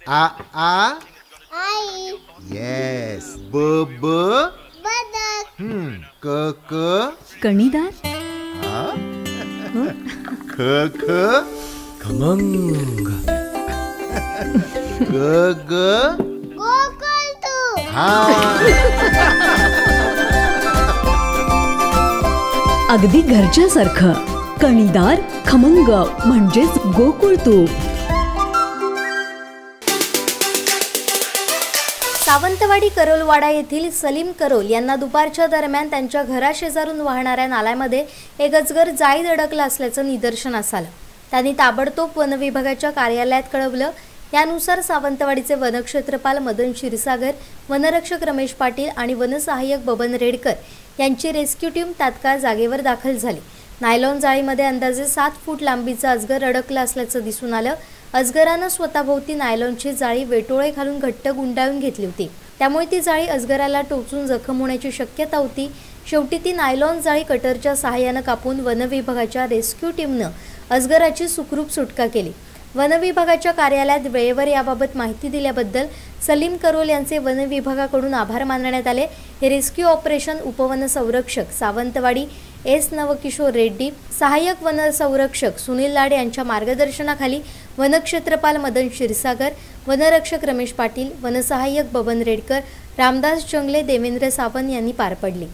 आ आ आई. Yes. ब ब बदक. क क कणीदार. ख ख खमंग. ग ग गोकुळतू. अगदी घरच्यासारखं. कणीदार खमंग म्हणजेच गोकुळ तूप. सावंतवाडी करोलवाडा येथील सलीम करोल यांना दुपारच्या दरम्यान त्यांच्या घराशेजारून वाहणाऱ्या नाल्यामध्ये एक अजगर जाळीत अडकला असल्याचं निदर्शनास आलं. त्यांनी ताबडतोब वन विभागाच्या कार्यालयात कळवलं. यानुसार सावंतवाडीचे वनक्षेत्रपाल मदन क्षीरसागर, वनरक्षक रमेश पाटील आणि वनसहाय्यक बबन रेडकर यांची रेस्क्यू टीम तात्काळ जागेवर दाखल झाली. नायलॉन जाळीमध्ये अंदाजे 7 फूट लांबीचा अजगर अडकला असल्याचं दिसून आलं. अजगरानं स्वतःभोवती नायलॉनची जाळी वेटोळे घालून घट्ट गुंडाळून घेतली होती. त्यामुळे ती जाळी अजगराला टोचून जखम होण्याची शक्यता होती. शेवटी ती नायलॉन जाळी कटरच्या सहाय्यानं कापून वनविभागाच्या रेस्क्यू टीमनं अजगराची सुखरूप सुटका केली. वनविभागाच्या कार्यालयात वेळेवर याबाबत माहिती दिल्याबद्दल सलीम करोल यांचे वनविभागाकडून आभार मानण्यात आले. हे रेस्क्यू ऑपरेशन उपवन संरक्षक सावंतवाडी एस नवकिशोर रेड्डी, सहाय्यक वन संरक्षक सुनील लाड यांच्या मार्गदर्शनाखाली वनक्षेत्रपाल मदन क्षीरसागर, वनरक्षक रमेश पाटील, वनसहाय्यक बबन रेडकर, रामदास जंगले, देवेंद्र सावंत यांनी पार पडली.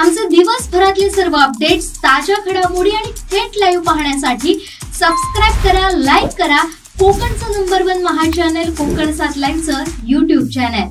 आमचे दिवसभरातले सर्व अपडेट्स, ताज्या घडामोडी आणि थेट लाईव्ह पाहण्यासाठी सबस्क्राईब करा, लाईक करा कोकणचं नंबर 1 महा चॅनल कोकणसाद लाईव्हचं YouTube चॅनल.